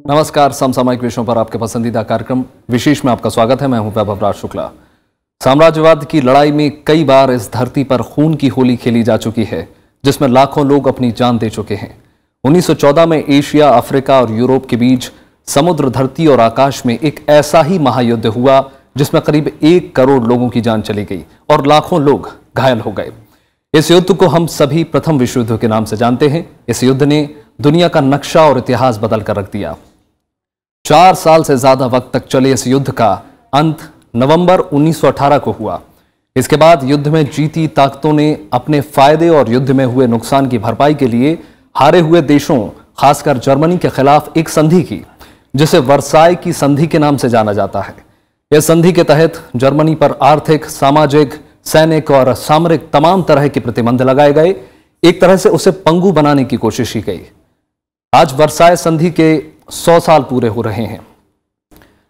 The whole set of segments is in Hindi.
नमस्कार, समसामयिक विषयों पर आपके पसंदीदा कार्यक्रम विशेष में आपका स्वागत है। मैं हूं वैभव राज शुक्ला। साम्राज्यवाद की लड़ाई में कई बार इस धरती पर खून की होली खेली जा चुकी है, जिसमें लाखों लोग अपनी जान दे चुके हैं। 1914 में एशिया, अफ्रीका और यूरोप के बीच समुद्र, धरती और आकाश में एक ऐसा ही महायुद्ध हुआ जिसमें करीब 1 करोड़ लोगों की जान चली गई और लाखों लोग घायल हो गए। इस युद्ध को हम सभी प्रथम विश्व युद्ध के नाम से जानते हैं। इस युद्ध ने दुनिया का नक्शा और इतिहास बदल कर रख दिया। 4 साल से ज्यादा वक्त तक चले इस युद्ध का अंत नवंबर 1918 को हुआ। इसके बाद युद्ध में जीती ताकतों ने अपने फायदे और युद्ध में हुए नुकसान की भरपाई के लिए हारे हुए देशों, खासकर जर्मनी के खिलाफ एक संधि की, जिसे वर्साई की संधि के नाम से जाना जाता है। इस संधि के तहत जर्मनी पर आर्थिक, सामाजिक, सैनिक और सामरिक तमाम तरह के प्रतिबंध लगाए गए। एक तरह से उसे पंगु बनाने की कोशिश की गई। आज वर्साई संधि के 100 साल पूरे हो रहे हैं।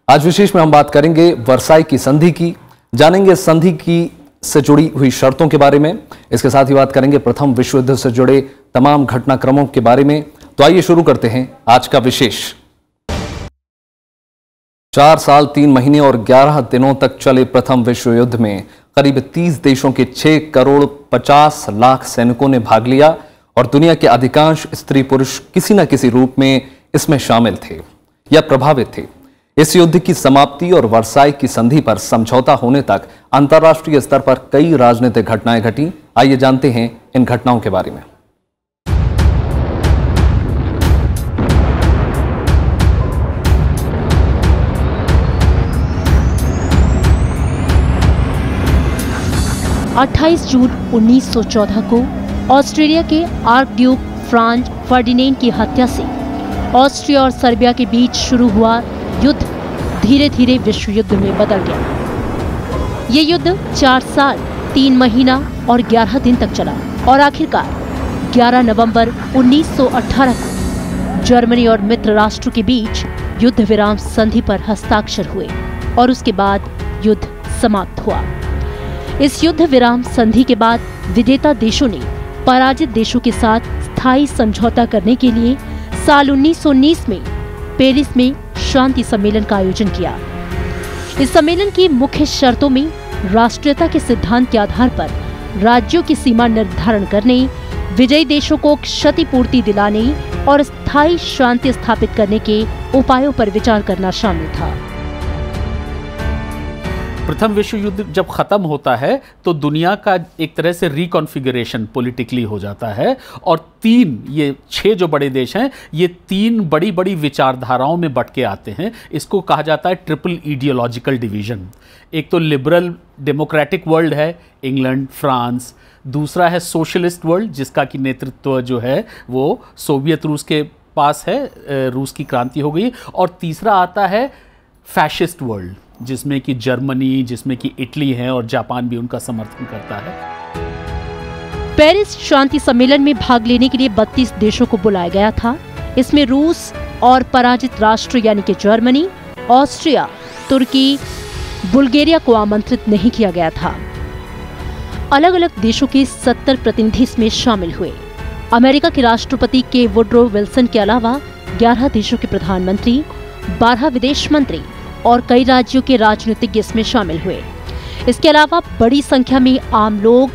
आज विशेष में हम बात करेंगे वर्साई की संधि की, जानेंगे संधि की से जुड़ी हुई शर्तों के बारे में। इसके साथ ही बात करेंगे प्रथम विश्व युद्ध से जुड़े तमाम घटनाक्रमों के बारे में। तो आइए शुरू करते हैं आज का विशेष। 4 साल 3 महीने और 11 दिनों तक चले प्रथम विश्व युद्ध में करीब 30 देशों के 6 करोड़ 50 लाख सैनिकों ने भाग लिया और दुनिया के अधिकांश स्त्री पुरुष किसी न किसी रूप में इसमें शामिल थे या प्रभावित थे। इस युद्ध की समाप्ति और वर्साई की संधि पर समझौता होने तक अंतर्राष्ट्रीय स्तर पर कई राजनीतिक घटनाएं घटी। आइए जानते हैं इन घटनाओं के बारे में। जून 1914 को ऑस्ट्रेलिया के आर्क ड्यूक फ्रांज फर्डिनेंड की हत्या से ऑस्ट्रिया और सर्बिया के बीच शुरू हुआ युद्ध धीरे धीरे विश्व युद्ध में बदल गया। ये युद्ध 4 साल 3 महीना और 11 दिन तक चला और आखिरकार 11 नवंबर 1918 को जर्मनी और मित्र राष्ट्रों के बीच युद्ध विराम संधि पर हस्ताक्षर हुए और उसके बाद युद्ध समाप्त हुआ। इस युद्ध विराम संधि के बाद विजेता देशों ने पराजित देशों के साथ स्थायी समझौता करने के लिए साल 1919 में पेरिस में शांति सम्मेलन का आयोजन किया। इस सम्मेलन की मुख्य शर्तों में राष्ट्रीयता के सिद्धांत के आधार पर राज्यों की सीमा निर्धारण करने, विजयी देशों को क्षतिपूर्ति दिलाने और स्थायी शांति स्थापित करने के उपायों पर विचार करना शामिल था। प्रथम विश्व युद्ध जब खत्म होता है तो दुनिया का एक तरह से रिकॉन्फ़िगरेशन पॉलिटिकली हो जाता है और 6 जो बड़े देश हैं, ये 3 बड़ी बड़ी विचारधाराओं में बट के आते हैं। इसको कहा जाता है ट्रिपल आइडियोलॉजिकल डिवीजन। एक तो लिबरल डेमोक्रेटिक वर्ल्ड है, इंग्लैंड, फ्रांस। दूसरा है सोशलिस्ट वर्ल्ड, जिसका की नेतृत्व जो है वो सोवियत रूस के पास है, रूस की क्रांति हो गई। और तीसरा आता है फैशिस्ट वर्ल्ड, जिसमें कि जर्मनी, जिसमें कि इटली है और जापान भी उनका समर्थन करता है। पेरिस शांति सम्मेलन में भाग लेने के लिए 32 देशों को बुलाया गया था। इसमें रूस और पराजित राष्ट्र यानी कि जर्मनी, ऑस्ट्रिया, तुर्की, बुल्गारिया को आमंत्रित नहीं किया गया था। अलग अलग देशों के 70 प्रतिनिधि इसमें शामिल हुए। अमेरिका के राष्ट्रपति के वुडरो विल्सन के अलावा 11 देशों के प्रधानमंत्री, 12 विदेश मंत्री और कई राज्यों के राजनीतिज्ञ इसमें शामिल हुए। इसके अलावा बड़ी संख्या में आम लोग,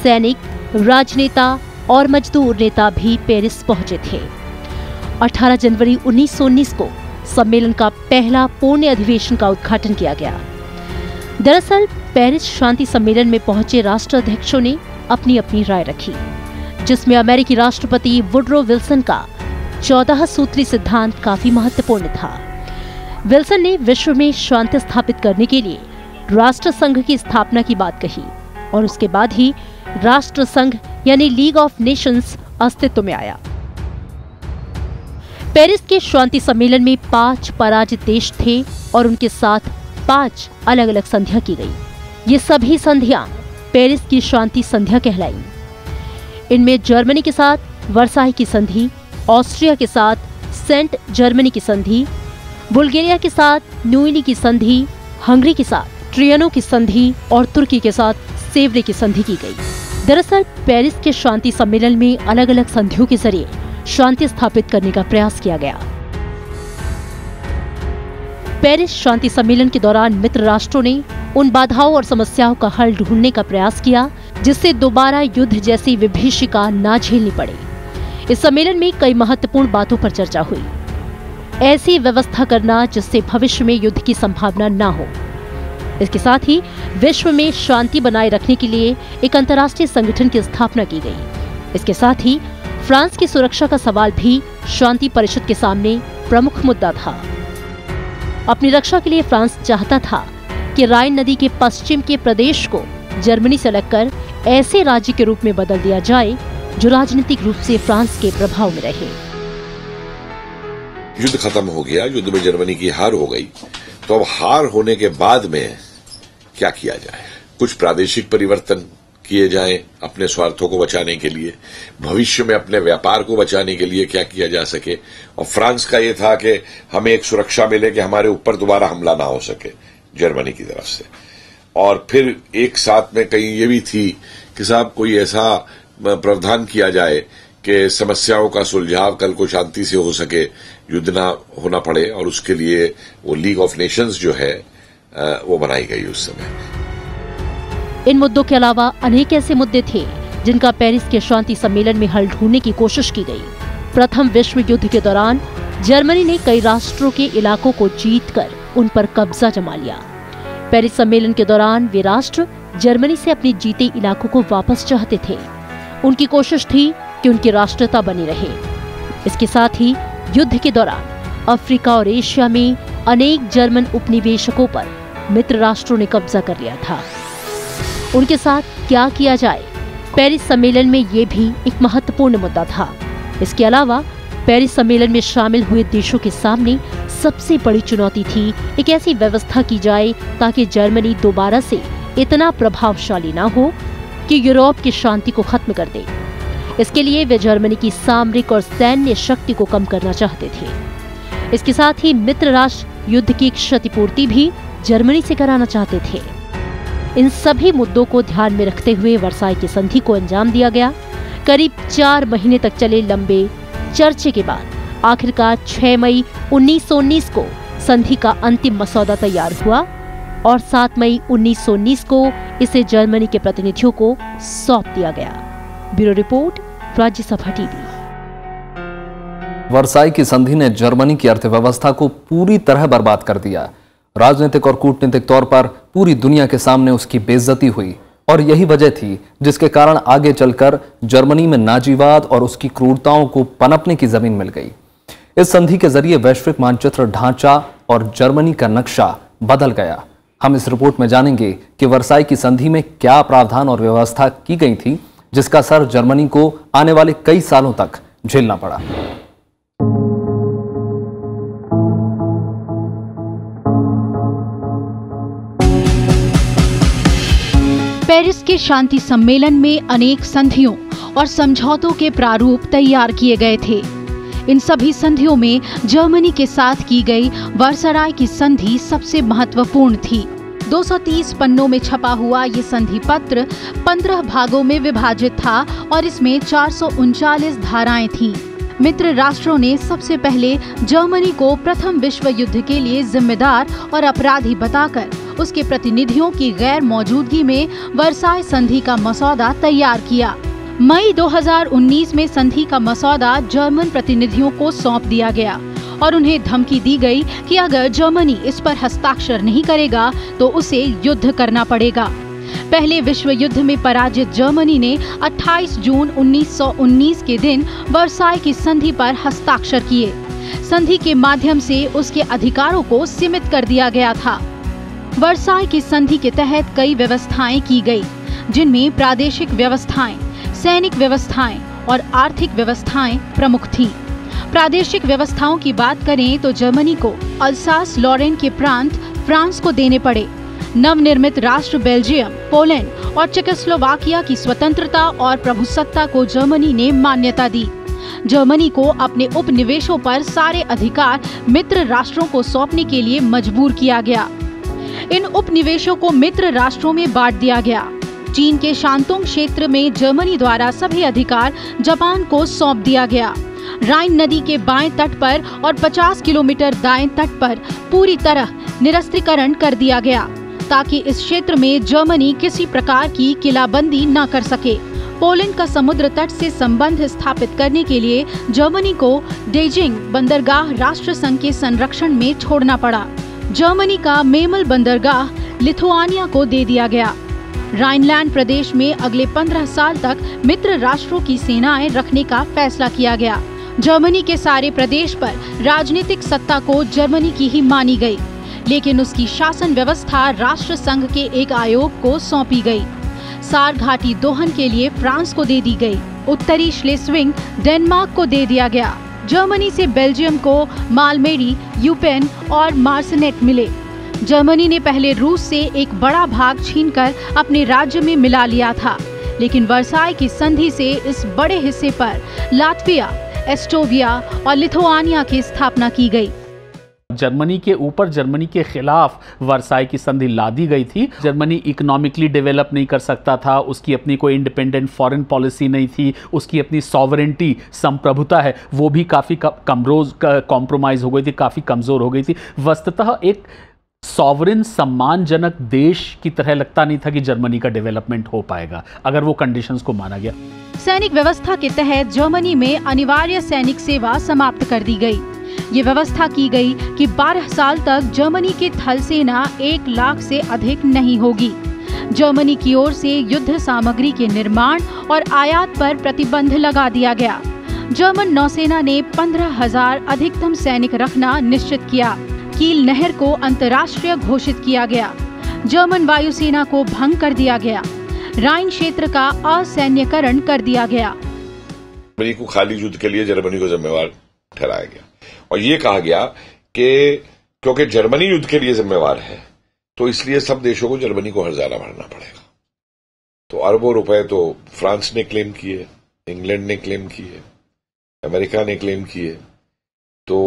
सैनिक, राजनेता और मजदूर नेता भी पेरिस पहुंचे थे। 18 जनवरी 1919 को सम्मेलन का पहला पूर्ण अधिवेशन का उद्घाटन किया गया। दरअसल पेरिस शांति सम्मेलन में पहुंचे राष्ट्राध्यक्षों ने अपनी अपनी राय रखी, जिसमें अमेरिकी राष्ट्रपति वुडरो विल्सन का 14 सूत्री सिद्धांत काफी महत्वपूर्ण था। विल्सन ने विश्व में शांति स्थापित करने के लिए राष्ट्र संघ की स्थापना की बात कही और उसके बाद ही राष्ट्र संघ यानी लीग ऑफ नेशंस अस्तित्व में आया। पेरिस के शांति सम्मेलन में 5 पराजित देश थे और उनके साथ 5 अलग अलग संधियां की गई। ये सभी संधियां पेरिस की शांति संधियां कहलाईं। इनमें जर्मनी के साथ वर्साई की संधि, ऑस्ट्रिया के साथ सेंट जर्मनी की संधि, बुल्गारिया के साथ न्यूइनी की संधि, हंगरी के साथ ट्रियनो की संधि और तुर्की के साथ सेवरे की संधि की गई। दरअसल पेरिस के शांति सम्मेलन में अलग अलग संधियों के जरिए शांति स्थापित करने का प्रयास किया गया। पेरिस शांति सम्मेलन के दौरान मित्र राष्ट्रों ने उन बाधाओं और समस्याओं का हल ढूंढने का प्रयास किया जिससे दोबारा युद्ध जैसी विभीषिका ना झेलनी पड़े। इस सम्मेलन में कई महत्वपूर्ण बातों पर चर्चा हुई। ऐसी व्यवस्था करना जिससे भविष्य में युद्ध की संभावना ना हो। इसके साथ ही विश्व में शांति बनाए रखने के लिए एक अंतर्राष्ट्रीय संगठन की स्थापना की गई। इसके साथ ही फ्रांस की सुरक्षा का सवाल भी शांति परिषद के सामने प्रमुख मुद्दा था। अपनी रक्षा के लिए फ्रांस चाहता था कि राइन नदी के पश्चिम के प्रदेश को जर्मनी से अलग ऐसे राज्य के रूप में बदल दिया जाए जो राजनीतिक रूप से फ्रांस के प्रभाव में रहे। युद्ध खत्म हो गया, युद्ध में जर्मनी की हार हो गई, तो अब हार होने के बाद में क्या किया जाए? कुछ प्रादेशिक परिवर्तन किए जाएं अपने स्वार्थों को बचाने के लिए, भविष्य में अपने व्यापार को बचाने के लिए क्या किया जा सके। और फ्रांस का ये था कि हमें एक सुरक्षा मिले कि हमारे ऊपर दोबारा हमला ना हो सके जर्मनी की तरफ से। और फिर एक साथ में कहीं ये भी थी कि साहब कोई ऐसा प्रावधान किया जाए कि समस्याओं का सुलझाव कल को शांति से हो सके, युद्ध ना होना पड़े, और उसके लिए वो लीग ऑफ नेशंस जो है वो बनाई गई उस समय। इन मुद्दों के अलावा अनेक ऐसे मुद्दे थे जिनका पेरिस के शांति सम्मेलन में हल ढूंढने की कोशिश की गई। प्रथम विश्व युद्ध के दौरान जर्मनी ने कई राष्ट्रों के इलाकों को जीतकर उन पर कब्जा जमा लिया। पेरिस सम्मेलन के दौरान वे राष्ट्र जर्मनी से अपने जीते इलाकों को वापस चाहते थे। उनकी कोशिश थी कि उनकी राष्ट्रता बनी रहे। इसके साथ ही युद्ध के दौरान अफ्रीका और एशिया में अनेक जर्मन उपनिवेशकों पर मित्र राष्ट्रों ने कब्जा कर लिया था। उनके साथ क्या किया जाए, पेरिस सम्मेलन में ये भी एक महत्वपूर्ण मुद्दा था। इसके अलावा पेरिस सम्मेलन में शामिल हुए देशों के सामने सबसे बड़ी चुनौती थी एक ऐसी व्यवस्था की जाए ताकि जर्मनी दोबारा से इतना प्रभावशाली ना हो कि यूरोप की शांति को खत्म कर दे। इसके लिए वे जर्मनी की सामरिक और सैन्य शक्ति को कम करना चाहते थे। इसके साथ ही मित्र राष्ट्र युद्ध की क्षतिपूर्ति भी जर्मनी से कराना चाहते थे। इन सभी मुद्दों को ध्यान में रखते हुए वर्साई की संधि को अंजाम दिया गया। करीब 4 महीने तक चले लंबे चर्चे के बाद आखिरकार 6 मई 1919 को संधि का अंतिम मसौदा तैयार हुआ और 7 मई 1919 को इसे जर्मनी के प्रतिनिधियों को सौंप दिया गया। Bureau report, Rajya Sabha TV. Versailles की संधि ने जर्मनी की अर्थव्यवस्था को पूरी तरह बर्बाद कर दिया। राजनीतिक और कूटनीतिक तौर पर पूरी दुनिया के सामने उसकी बेइज्जती हुई और यही वजह थी जिसके कारण आगे चलकर जर्मनी में नाजीवाद और उसकी क्रूरताओं को पनपने की जमीन मिल गई। इस संधि के जरिए वैश्विक मानचित्र ढांचा और जर्मनी का नक्शा बदल गया। हम इस रिपोर्ट में जानेंगे कि वर्साई की संधि में क्या प्रावधान और व्यवस्था की गई थी जिसका असर जर्मनी को आने वाले कई सालों तक झेलना पड़ा। पेरिस के शांति सम्मेलन में अनेक संधियों और समझौतों के प्रारूप तैयार किए गए थे। इन सभी संधियों में जर्मनी के साथ की गई वर्साई की संधि सबसे महत्वपूर्ण थी। 230 पन्नों में छपा हुआ ये संधि पत्र 15 भागों में विभाजित था और इसमें 439 धाराएं थीं। मित्र राष्ट्रों ने सबसे पहले जर्मनी को प्रथम विश्व युद्ध के लिए जिम्मेदार और अपराधी बताकर उसके प्रतिनिधियों की गैर मौजूदगी में वर्साई संधि का मसौदा तैयार किया। मई 2019 में संधि का मसौदा जर्मन प्रतिनिधियों को सौंप दिया गया और उन्हें धमकी दी गई कि अगर जर्मनी इस पर हस्ताक्षर नहीं करेगा तो उसे युद्ध करना पड़ेगा। पहले विश्व युद्ध में पराजित जर्मनी ने 28 जून 1919 के दिन वर्साई की संधि पर हस्ताक्षर किए। संधि के माध्यम से उसके अधिकारों को सीमित कर दिया गया था। वर्साई की संधि के तहत कई व्यवस्थाएं की गई, जिनमें प्रादेशिक व्यवस्थाएं, सैनिक व्यवस्थाएं और आर्थिक व्यवस्थाएं प्रमुख थीं। प्रादेशिक व्यवस्थाओं की बात करें तो जर्मनी को अल्सास लॉरेन के प्रांत फ्रांस को देने पड़े। नवनिर्मित राष्ट्र बेल्जियम, पोलैंड और चेकोस्लोवाकिया की स्वतंत्रता और प्रभुसत्ता को जर्मनी ने मान्यता दी। जर्मनी को अपने उपनिवेशों पर सारे अधिकार मित्र राष्ट्रों को सौंपने के लिए मजबूर किया गया। इन उपनिवेशों को मित्र राष्ट्रों में बांट दिया गया। चीन के शांतोंग क्षेत्र में जर्मनी द्वारा सभी अधिकार जापान को सौंप दिया गया। राइन नदी के बाएं तट पर और 50 किलोमीटर दाएं तट पर पूरी तरह निरस्त्रीकरण कर दिया गया ताकि इस क्षेत्र में जर्मनी किसी प्रकार की किलाबंदी न कर सके। पोलैंड का समुद्र तट से संबंध स्थापित करने के लिए जर्मनी को डेजिंग बंदरगाह राष्ट्र संघ के संरक्षण में छोड़ना पड़ा। जर्मनी का मेमल बंदरगाह लिथुआनिया को दे दिया गया। राइनलैंड प्रदेश में अगले 15 साल तक मित्र राष्ट्रों की सेनाएं रखने का फैसला किया गया। जर्मनी के सारे प्रदेश पर राजनीतिक सत्ता को जर्मनी की ही मानी गई, लेकिन उसकी शासन व्यवस्था राष्ट्र संघ के एक आयोग को सौंपी गई। सार घाटी दोहन के लिए फ्रांस को दे दी गई। उत्तरी श्लेस्विंग डेनमार्क को दे दिया गया। जर्मनी से बेल्जियम को मालमेरी, यूपेन और मार्सनेट मिले। जर्मनी ने पहले रूस से एक बड़ा भाग छीनकर अपने राज्य में मिला लिया था, लेकिन वर्साई की संधि से इस बड़े हिस्से पर लात्विया, एस्टोनिया और लिथुआनिया की स्थापना की गई। जर्मनी के ऊपर जर्मनी के खिलाफ वर्साई की संधि ला दी गई थी। जर्मनी इकोनॉमिकली डेवलप नहीं कर सकता था, उसकी अपनी कोई इंडिपेंडेंट फॉरेन पॉलिसी नहीं थी, उसकी अपनी सॉवरेंटी, संप्रभुता है वो भी काफ़ी कॉम्प्रोमाइज़ हो गई थी, काफ़ी कमज़ोर हो गई थी। वस्तुतः एक सॉवरेन सम्मानजनक देश की तरह लगता नहीं था कि जर्मनी का डेवलपमेंट हो पाएगा अगर वो कंडीशंस को माना गया। सैनिक व्यवस्था के तहत जर्मनी में अनिवार्य सैनिक सेवा समाप्त कर दी गई। ये व्यवस्था की गई कि 12 साल तक जर्मनी की थल सेना 1 लाख से अधिक नहीं होगी। जर्मनी की ओर से युद्ध सामग्री के निर्माण और आयात पर प्रतिबंध लगा दिया गया। जर्मन नौसेना ने 15,000 अधिकतम सैनिक रखना निश्चित किया। कील नहर को अंतर्राष्ट्रीय घोषित किया गया। जर्मन वायुसेना को भंग कर दिया गया। राइन क्षेत्र का असैन्यकरण कर दिया गया। जर्मनी को खाली युद्ध के लिए जर्मनी को जिम्मेवार ठहराया गया और ये कहा गया कि क्योंकि जर्मनी युद्ध के लिए जिम्मेवार है तो इसलिए सब देशों को जर्मनी को हर्जाना भरना पड़ेगा। तो अरबों रुपए तो फ्रांस ने क्लेम किए, इंग्लैंड ने क्लेम किए, अमेरिका ने क्लेम किए। तो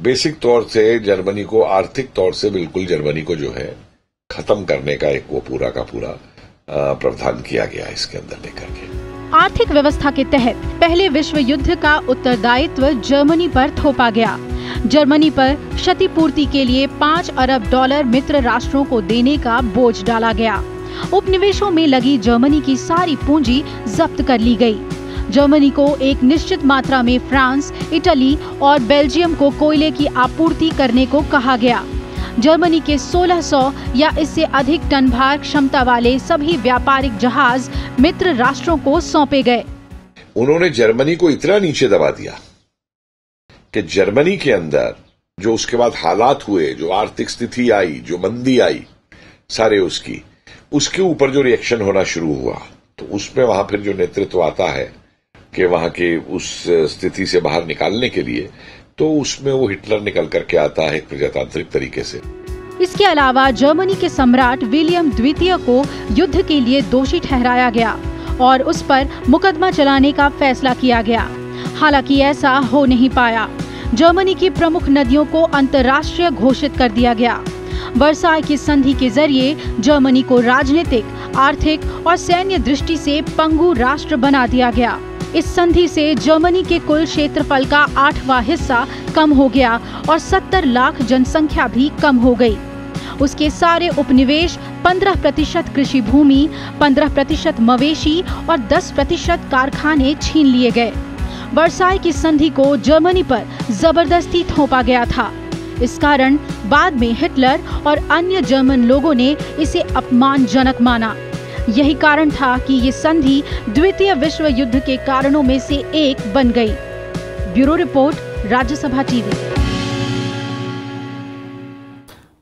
बेसिक तौर से जर्मनी को आर्थिक तौर से बिल्कुल जर्मनी को जो है खत्म करने का एक वो पूरा का पूरा प्रावधान किया गया इसके अंदर लेकर के। आर्थिक व्यवस्था के तहत पहले विश्व युद्ध का उत्तरदायित्व जर्मनी पर थोपा गया। जर्मनी पर क्षतिपूर्ति के लिए $5 अरब मित्र राष्ट्रों को देने का बोझ डाला गया। उपनिवेशों में लगी जर्मनी की सारी पूंजी जब्त कर ली गई। जर्मनी को एक निश्चित मात्रा में फ्रांस, इटली और बेल्जियम को कोयले की आपूर्ति करने को कहा गया। जर्मनी के 1600 या इससे अधिक टन भार क्षमता वाले सभी व्यापारिक जहाज मित्र राष्ट्रों को सौंपे गए। उन्होंने जर्मनी को इतना नीचे दबा दिया कि जर्मनी के अंदर जो उसके बाद हालात हुए, जो आर्थिक स्थिति आई, जो मंदी आई, सारे उसके ऊपर जो रिएक्शन होना शुरू हुआ, तो उसमें वहां फिर जो नेतृत्व आता है कि वहां के उस स्थिति से बाहर निकालने के लिए, तो उसमें वो हिटलर निकल करके आता है एक प्रजातांत्रिक तरीके से। इसके अलावा जर्मनी के सम्राट विलियम द्वितीय को युद्ध के लिए दोषी ठहराया गया और उस पर मुकदमा चलाने का फैसला किया गया। हालांकि ऐसा हो नहीं पाया। जर्मनी की प्रमुख नदियों को अंतर्राष्ट्रीय घोषित कर दिया गया। वर्साई की संधि के जरिए जर्मनी को राजनीतिक, आर्थिक और सैन्य दृष्टि से पंगु राष्ट्र बना दिया गया। इस संधि से जर्मनी के कुल क्षेत्रफल का 8वां हिस्सा कम हो गया और 70 लाख जनसंख्या भी कम हो गई। उसके सारे उपनिवेश, 15% कृषि भूमि, 15% मवेशी और 10% कारखाने छीन लिए गए। वर्साई की संधि को जर्मनी पर जबरदस्ती थोपा गया था। इस कारण बाद में हिटलर और अन्य जर्मन लोगों ने इसे अपमानजनक माना। यही कारण था कि ये संधि द्वितीय विश्व युद्ध के कारणों में से एक बन गई। Bureau report, Rajya Sabha TV.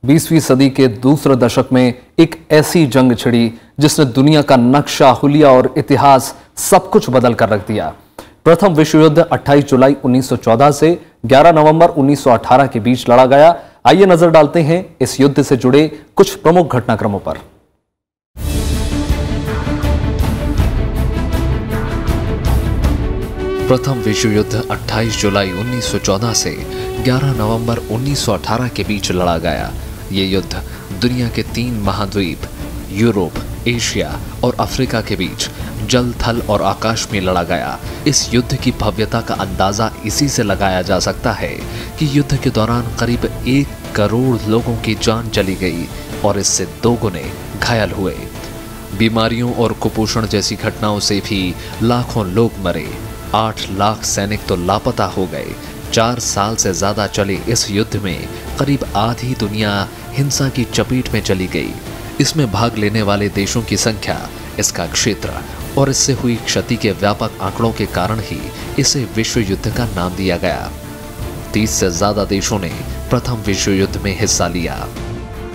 20वीं सदी के दूसरे दशक में एक ऐसी जंग छिड़ी जिसने दुनिया का नक्शा, हुलिया और इतिहास सब कुछ बदल कर रख दिया। प्रथम विश्व युद्ध 28 जुलाई 1914 से 11 नवंबर 1918 के बीच लड़ा गया। आइए नजर डालते हैं इस युद्ध से जुड़े कुछ प्रमुख घटनाक्रमों पर। प्रथम विश्व युद्ध 28 जुलाई 1914 से 11 नवंबर 1918 के बीच लड़ा गया। ये युद्ध दुनिया के 3 महाद्वीप यूरोप, एशिया और अफ्रीका के बीच जल, थल और आकाश में लड़ा गया। इस युद्ध की भव्यता का अंदाजा इसी से लगाया जा सकता है कि युद्ध के दौरान करीब 1 करोड़ लोगों की जान चली गई और इससे 2 गुने घायल हुए। बीमारियों और कुपोषण जैसी घटनाओं से भी लाखों लोग मरे। 8 लाख सैनिक तो लापता हो गए। 4 साल से ज्यादा चले इस युद्ध में करीब आधी दुनिया हिंसा की चपेट में चली गई। इसमें भाग लेने वाले देशों की संख्या, इसका क्षेत्र और इससे हुई क्षति के व्यापक आंकड़ों के कारण ही इसे विश्व युद्ध का नाम दिया गया। 30 से ज्यादा देशों ने प्रथम विश्व युद्ध में हिस्सा लिया।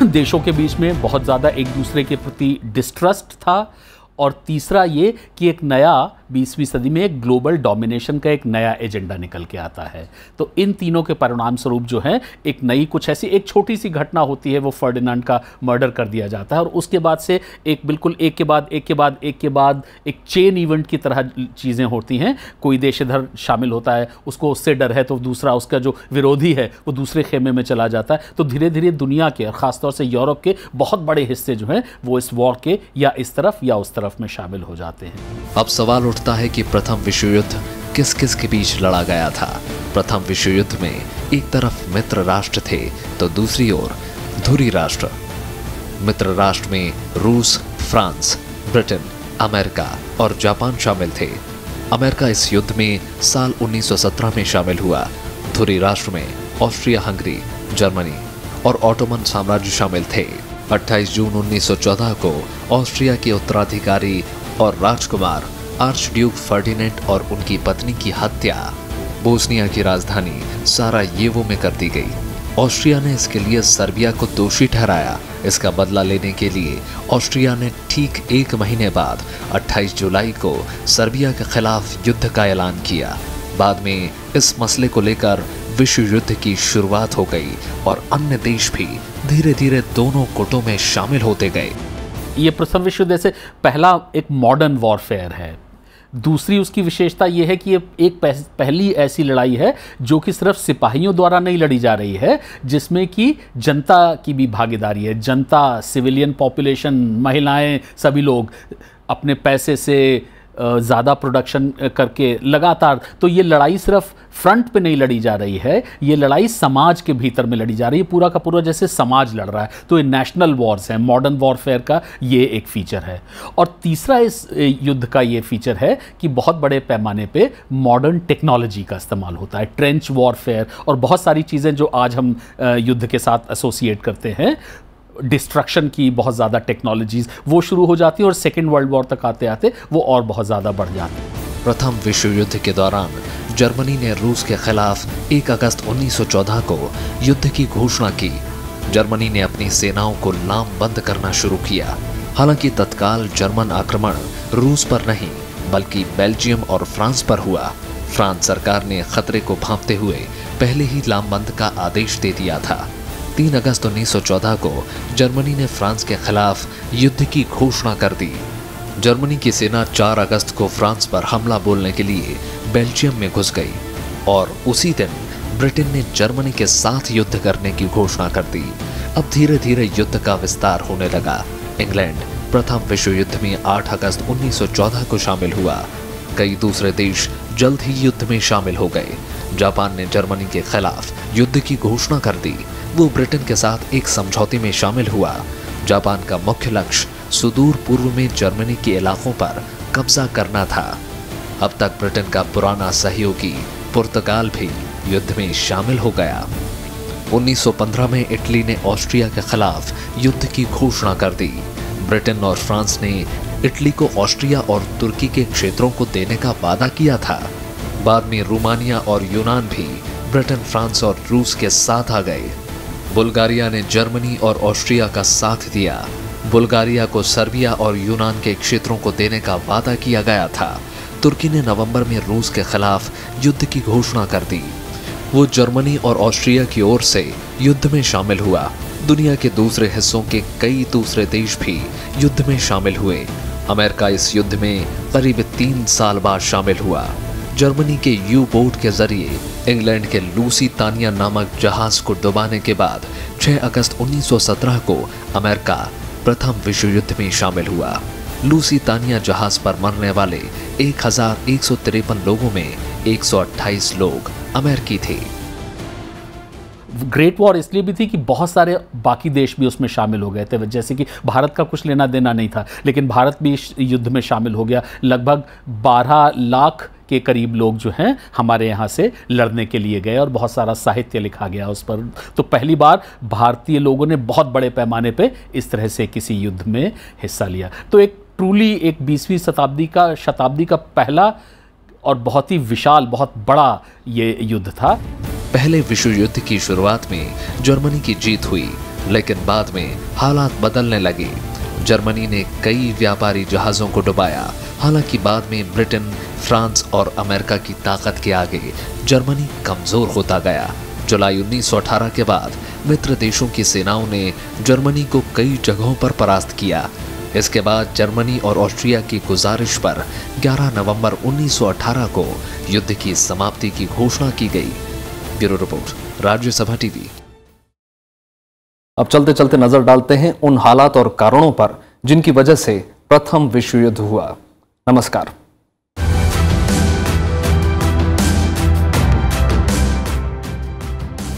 देशों के बीच में बहुत ज़्यादा एक दूसरे के प्रति डिस्ट्रस्ट था, और तीसरा ये कि एक नया 20वीं सदी में एक ग्लोबल डोमिनेशन का एक नया एजेंडा निकल के आता है। तो इन तीनों के परिणाम स्वरूप जो है एक नई कुछ ऐसी एक छोटी सी घटना होती है, वो फर्डिनांड का मर्डर कर दिया जाता है, और उसके बाद से एक बिल्कुल एक के बाद एक चेन इवेंट की तरह चीज़ें होती हैं। कोई देश इधर शामिल होता है, उसको उससे डर है, तो दूसरा उसका जो विरोधी है वो दूसरे खेमे में चला जाता है। तो धीरे धीरे दुनिया के और ख़ासतौर से यूरोप के बहुत बड़े हिस्से जो हैं वो इस वॉर के या इस तरफ या उस तरफ में शामिल हो जाते हैं। अब सवाल उठता है कि प्रथम विश्व युद्ध किस किस के बीच लड़ा गया था। प्रथम विश्व युद्ध में एक तरफ मित्र राष्ट्र थे तो दूसरी ओर धुरी राष्ट्र। मित्र राष्ट्र में रूस, फ्रांस, ब्रिटेन, अमेरिका और जापान शामिल थे। अमेरिका इस युद्ध में साल 1917 में शामिल हुआ। धुरी राष्ट्र में ऑस्ट्रिया हंगरी, जर्मनी और ऑटोमन साम्राज्य शामिल थे। 28 जून 1914 को ऑस्ट्रिया के उत्तराधिकारी और राजकुमार आर्चड्यूक फर्डिनेंड और उनकी पत्नी की हत्या बोस्निया की राजधानी सारायेवो में कर दी गई। ऑस्ट्रिया ने इसके लिए सर्बिया को दोषी ठहराया। इसका बदला लेने के लिए ऑस्ट्रिया ने ठीक 1 महीने बाद 28 जुलाई को सर्बिया के खिलाफ युद्ध का ऐलान किया। बाद में इस मसले को लेकर विश्व युद्ध की शुरुआत हो गई और अन्य देश भी धीरे धीरे दोनों गुटों में शामिल होते गए। ये प्रथम विश्व युद्ध से पहला एक मॉडर्न वॉरफेयर है। दूसरी उसकी विशेषता यह है कि ये एक पहली ऐसी लड़ाई है जो कि सिर्फ सिपाहियों द्वारा नहीं लड़ी जा रही है, जिसमें कि जनता की भी भागीदारी है। जनता, सिविलियन पॉपुलेशन, महिलाएं, सभी लोग अपने पैसे से ज़्यादा प्रोडक्शन करके लगातार। तो ये लड़ाई सिर्फ फ्रंट पे नहीं लड़ी जा रही है, ये लड़ाई समाज के भीतर में लड़ी जा रही है। पूरा का पूरा जैसे समाज लड़ रहा है। तो ये नेशनल वॉर्स हैं, मॉडर्न वॉरफेयर का ये एक फीचर है। और तीसरा इस युद्ध का ये फीचर है कि बहुत बड़े पैमाने पे मॉडर्न टेक्नोलॉजी का इस्तेमाल होता है। ट्रेंच वॉरफेयर और बहुत सारी चीज़ें जो आज हम युद्ध के साथ एसोसिएट करते हैं, डिस्ट्रक्शन की बहुत ज़्यादा टेक्नोलॉजीज वो शुरू हो जाती है, और सेकेंड वर्ल्ड वॉर तक आते आते वो और बहुत ज़्यादा बढ़ जाती है। प्रथम विश्व युद्ध के दौरान जर्मनी ने रूस के खिलाफ 1 अगस्त 1914 को युद्ध की घोषणा की। जर्मनी ने अपनी सेनाओं को लामबंद करना शुरू किया। हालांकि तत्काल जर्मन आक्रमण रूस पर नहीं बल्कि बेल्जियम और फ्रांस पर हुआ। फ्रांस सरकार ने खतरे को भांपते हुए पहले ही लामबंद का आदेश दे दिया था। 3 अगस्त 1914 को जर्मनी ने फ्रांस के खिलाफ युद्ध की घोषणा कर दी। जर्मनी की सेना 4 अगस्त को फ्रांस पर हमला बोलने के लिए बेल्जियम में घुस गई और उसी दिन ब्रिटेन ने जर्मनी के साथ युद्ध करने की घोषणा कर दी। अब धीरे धीरे युद्ध का विस्तार होने लगा। इंग्लैंड प्रथम विश्व युद्ध में 8 अगस्त 1914 को शामिल हुआ। कई दूसरे देश जल्द ही युद्ध में शामिल हो गए। जापान ने जर्मनी के खिलाफ युद्ध की घोषणा कर दी। वो ब्रिटेन के साथ एक समझौते में शामिल हुआ। जापान का मुख्य लक्ष्य सुदूर पूर्व में जर्मनी के इलाकों पर कब्जा करना था। अब तक ब्रिटेन का पुराना सहयोगी पुर्तगाल भी युद्ध में शामिल हो गया। 1915 में इटली ने ऑस्ट्रिया के खिलाफ युद्ध की घोषणा कर दी। ब्रिटेन और फ्रांस ने इटली को ऑस्ट्रिया और तुर्की के क्षेत्रों को देने का वादा किया था। बाद में रोमानिया और यूनान भी ब्रिटेन, फ्रांस और रूस के साथ आ गए। बुल्गारिया ने जर्मनी और ऑस्ट्रिया का साथ दिया। बुल्गारिया को सर्बिया और यूनान के क्षेत्रों को देने का वादा किया गया था। तुर्की ने नवंबर में रूस के खिलाफ युद्ध की घोषणा कर दी। वो जर्मनी और ऑस्ट्रिया की ओर से युद्ध में शामिल हुआ। दुनिया के दूसरे हिस्सों के कई दूसरे देश भी युद्ध में शामिल हुए। अमेरिका इस युद्ध में करीब 3 साल बाद शामिल हुआ। जर्मनी के यू बोट के जरिए इंग्लैंड के लूसीतानिया नामक जहाज को डुबाने के बाद 6 अगस्त 1917 को अमेरिका प्रथम विश्व युद्ध में शामिल हुआ। लूसीतानिया जहाज पर मरने वाले 1153 लोगों में 128 लोग अमेरिकी थे। ग्रेट वॉर इसलिए भी थी कि बहुत सारे बाकी देश भी उसमें शामिल हो गए थे, जैसे कि भारत का कुछ लेना देना नहीं था, लेकिन भारत भी इस युद्ध में शामिल हो गया। लगभग 12 लाख के करीब लोग जो हैं हमारे यहाँ से लड़ने के लिए गए और बहुत सारा साहित्य लिखा गया उस पर। तो पहली बार भारतीय लोगों ने बहुत बड़े पैमाने पे इस तरह से किसी युद्ध में हिस्सा लिया। तो एक ट्रूली एक 20वीं शताब्दी का पहला और बहुत ही विशाल, बहुत बड़ा ये युद्ध था। पहले विश्व युद्ध की शुरुआत में जर्मनी की जीत हुई, लेकिन बाद में हालात बदलने लगे। जर्मनी ने कई व्यापारी जहाजों को डुबाया। हालांकि बाद में ब्रिटेन, फ्रांस और अमेरिका की ताकत के आगे जर्मनी कमजोर होता गया। जुलाई 1918 के बाद मित्र देशों की सेनाओं ने जर्मनी को कई जगहों पर परास्त किया। इसके बाद जर्मनी और ऑस्ट्रिया की गुजारिश पर 11 नवंबर 1918 को युद्ध की समाप्ति की घोषणा की गई। Bureau report, Rajya Sabha TV. अब चलते चलते नजर डालते हैं उन हालात और कारणों पर जिनकी वजह से प्रथम विश्व युद्ध हुआ। नमस्कार।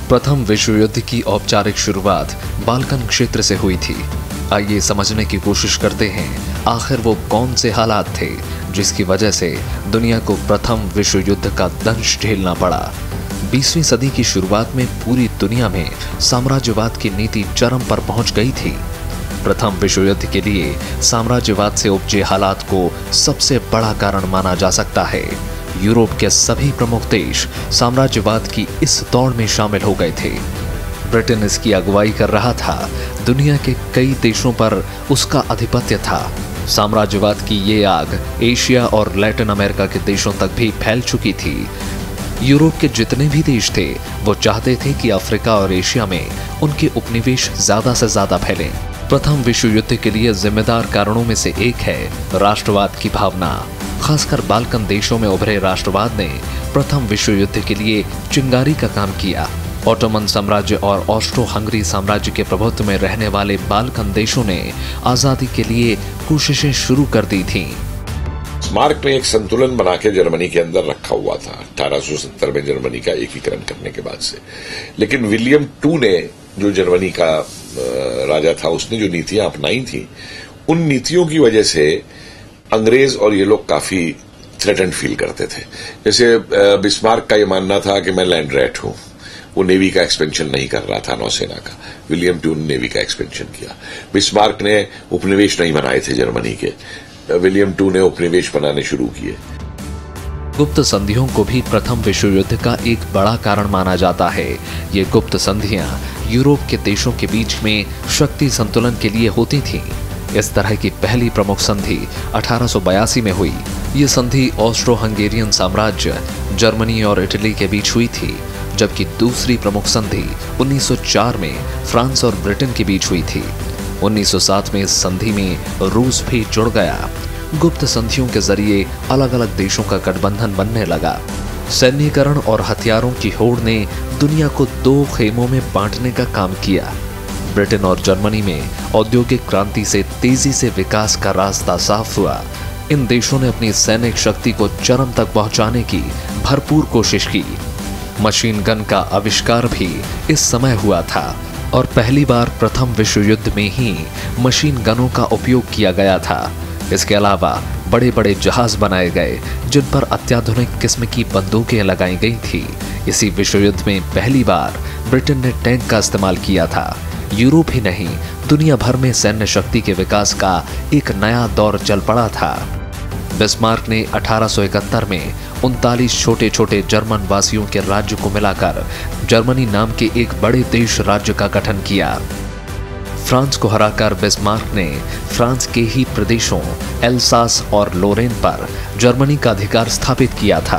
प्रथम विश्व युद्ध की औपचारिक शुरुआत बाल्कन क्षेत्र से हुई थी। आइए समझने की कोशिश करते हैं आखिर वो कौन से हालात थे जिसकी वजह से दुनिया को प्रथम विश्व युद्ध का दंश झेलना पड़ा। 20वीं सदी की शुरुआत में पूरी दुनिया में साम्राज्यवाद की नीति चरम पर पहुंच गई थी। प्रथम विश्व युद्ध के लिए साम्राज्यवाद से उपजे हालात को सबसे बड़ा कारण माना जा सकता है। यूरोप के सभी प्रमुख देश साम्राज्यवाद की इस दौड़ में शामिल हो गए थे। ब्रिटेन इसकी अगुवाई कर रहा था। दुनिया के कई देशों पर उसका आधिपत्य था। साम्राज्यवाद की ये आग एशिया और लैटिन अमेरिका के देशों तक भी फैल चुकी थी। यूरोप के जितने भी देश थे वो चाहते थे कि अफ्रीका और एशिया में उनके उपनिवेश ज्यादा से ज्यादा फैलें। प्रथम विश्व युद्ध के लिए जिम्मेदार कारणों में से एक है राष्ट्रवाद की भावना। खासकर बाल्कन देशों में उभरे राष्ट्रवाद ने प्रथम विश्व युद्ध के लिए चिंगारी का काम किया। ऑटोमन साम्राज्य और ऑस्ट्रो हंगरी साम्राज्य के प्रभुत्व में रहने वाले बाल्कन देशों ने आजादी के लिए कोशिशें शुरू कर दी थीं। स्मारक में एक संतुलन बना के जर्मनी के अंदर रखा हुआ था 1870 में जर्मनी का एकीकरण करने के बाद से। लेकिन विलियम II ने, जो जर्मनी का राजा था, उसने जो नीतियां अपनाई थी, उन नीतियों की वजह से अंग्रेज और ये लोग काफी थ्रेटेंड फील करते थे। जैसे बिस्मार्क का ये मानना था कि मैं लैंड रैट हूं। वो नेवी का एक्सपेंशन नहीं कर रहा था, नौसेना का। विलियम II ने नेवी का एक्सपेंशन किया। बिस्मार्क ने उपनिवेश नहीं बनाए थे जर्मनी के। विलियम II ने उपनिवेश बनाने शुरू किए। गुप्त संधियों को भी प्रथम विश्व युद्ध का एक बड़ा कारण माना जाता है। ये गुप्त संधियां यूरोप के देशों के बीच में शक्ति संतुलन के लिए होती थीं। इस तरह की पहली प्रमुख संधि 1882 में हुई। ये संधि ऑस्ट्रो हंगेरियन साम्राज्य, जर्मनी और इटली के बीच हुई थी, जबकि दूसरी प्रमुख संधि 1904 में फ्रांस और ब्रिटेन के बीच हुई थी। 1907 में इस संधि में रूस भी जुड़ गया। गुप्त संधियों के जरिए अलग अलग देशों का गठबंधन बनने लगा। सैन्यीकरण और हथियारों की होड़ ने दुनिया को दो खेमों में बांटने का काम किया। ब्रिटेन और जर्मनी में औद्योगिक क्रांति से तेजी से विकास का रास्ता साफ हुआ। इन देशों ने अपनी सैनिक शक्ति को चरम तक पहुंचाने की भरपूर कोशिश की। मशीन गन का आविष्कार भी इस समय हुआ था और पहली बार प्रथम विश्व युद्ध में ही मशीन गनों का उपयोग किया गया था। इसके अलावा बड़े बड़े जहाज बनाए गए जिन पर अत्याधुनिक किस्म की बंदूकें लगाई गई थी। इसी विश्व युद्ध में पहली बार ब्रिटेन ने टैंक का इस्तेमाल किया था। यूरोप ही नहीं, दुनिया भर में सैन्य शक्ति के विकास का एक नया दौर चल पड़ा था। बिस्मार्क ने 1871 में 39 छोटे छोटे जर्मन वासियों के राज्य को मिलाकर जर्मनी नाम के एक बड़े देश राज्य का गठन किया। फ्रांस को हराकर बिस्मार्क ने फ्रांस के ही प्रदेशों एल्सास और लोरेन पर जर्मनी का अधिकार स्थापित किया था।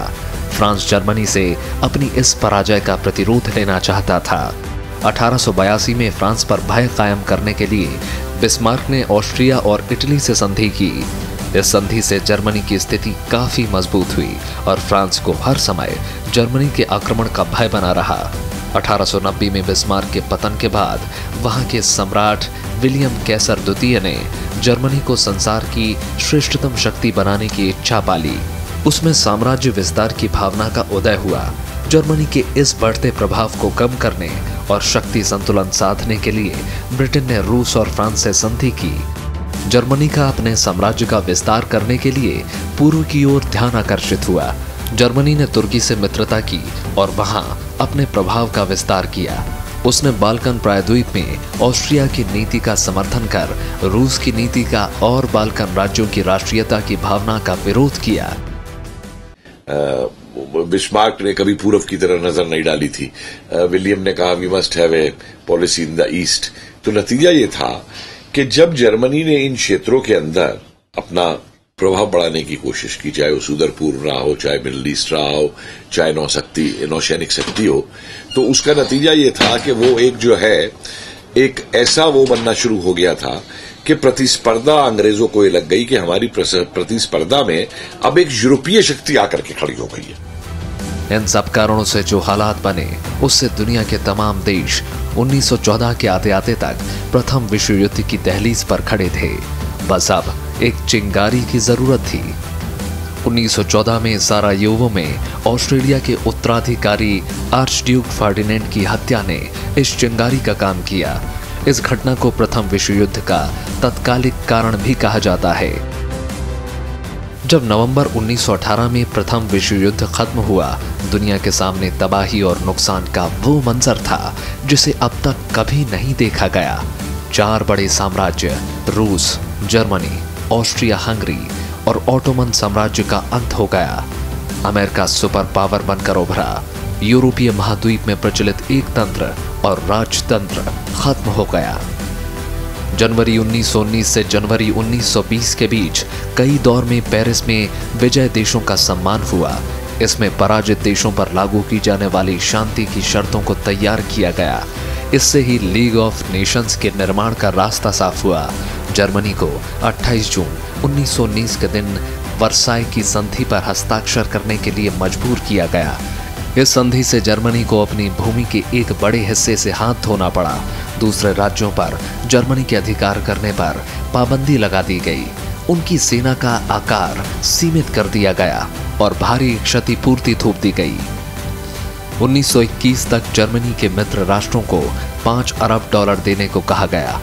फ्रांस जर्मनी से अपनी इस पराजय का प्रतिरोध लेना चाहता था। 1882 में फ्रांस पर भय कायम करने के लिए बिस्मार्क ने ऑस्ट्रिया और इटली से संधि की। इस संधि से जर्मनी की स्थिति काफी मजबूत हुई और फ्रांस को हर समय जर्मनी के आक्रमण का भय बना रहा। 1890 में बिस्मार्क के पतन के बाद वहां के सम्राट विलियम कैसर द्वितीय ने जर्मनी को संसार की श्रेष्ठतम शक्ति बनाने की इच्छा पाली। उसमें साम्राज्य विस्तार की भावना का उदय हुआ। जर्मनी के इस बढ़ते प्रभाव को कम करने और शक्ति संतुलन साधने के लिए ब्रिटेन ने रूस और फ्रांस से संधि की। जर्मनी का अपने साम्राज्य का विस्तार करने के लिए पूर्व की ओर ध्यान आकर्षित हुआ। जर्मनी ने तुर्की से मित्रता की और वहां अपने प्रभाव का विस्तार किया। उसने बाल्कन प्रायद्वीप में ऑस्ट्रिया की नीति का समर्थन कर रूस की नीति का और बाल्कन राज्यों की राष्ट्रीयता की भावना का विरोध किया। बिस्मार्क ने कभी पूर्व की तरह नजर नहीं डाली थी। विलियम ने कहा we must have a policy in the east. तो नतीजा ये था कि जब जर्मनी ने इन क्षेत्रों के अंदर अपना प्रभाव बढ़ाने की कोशिश की, चाहे वो सुदूर पूर्व रहा हो, चाहे मिडिल ईस्ट रहा हो, चाहे नौसैनिक शक्ति हो, तो उसका नतीजा ये था कि वो एक ऐसा वो बनना शुरू हो गया था कि प्रतिस्पर्धा अंग्रेजों को ये लग गई कि हमारी प्रतिस्पर्धा में अब एक यूरोपीय शक्ति आकर के खड़ी हो गई है। इन सब कारणों से जो हालात बने उससे दुनिया के तमाम देश 1914 के आते आते तक प्रथम विश्व युद्ध की दहलीज पर खड़े थे। बस अब एक चिंगारी की जरूरत थी। 1914 में सारायोवो में ऑस्ट्रेलिया के उत्तराधिकारी आर्चड्यूक फर्डिनेंड की हत्या ने इस चिंगारी का काम किया। इस घटना को प्रथम विश्व युद्ध का तत्कालिक कारण भी कहा जाता है। जब नवंबर 1918 में प्रथम विश्व युद्ध खत्म हुआ, दुनिया के सामने तबाही और नुकसान का वो मंजर था जिसे अब तक कभी नहीं देखा गया। 4 बड़े साम्राज्य रूस, जर्मनी, ऑस्ट्रिया हंगरी और ऑटोमन साम्राज्य का अंत हो गया। अमेरिका सुपर पावर बनकर उभरा। यूरोपीय महाद्वीप में प्रचलित एक तंत्र और राजतंत्र खत्म हो गया। जनवरी 1919 से जनवरी 1920 के बीच कई दौर में पेरिस में विजय देशों का सम्मान हुआ। इसमें पराजित देशों पर लागू की जाने वाली शांति की शर्तों को तैयार किया गया। इससे ही लीग ऑफ नेशंस के निर्माण का रास्ता साफ हुआ। जर्मनी को 28 जून 1919 के दिन वर्साई की संधि पर हस्ताक्षर करने के लिए मजबूर किया गया। इस संधि से जर्मनी को अपनी भूमि के एक बड़े हिस्से से हाथ धोना पड़ा। दूसरे राज्यों पर जर्मनी के अधिकार करने पर पाबंदी लगा दी गई। उनकी सेना का आकार सीमित कर दिया गया और भारी क्षतिपूर्ति थोप दी गई। 1921 तक जर्मनी के मित्र राष्ट्रों को $5 अरब देने को कहा गया।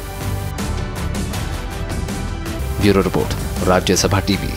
Bureau report, Rajya Sabha TV.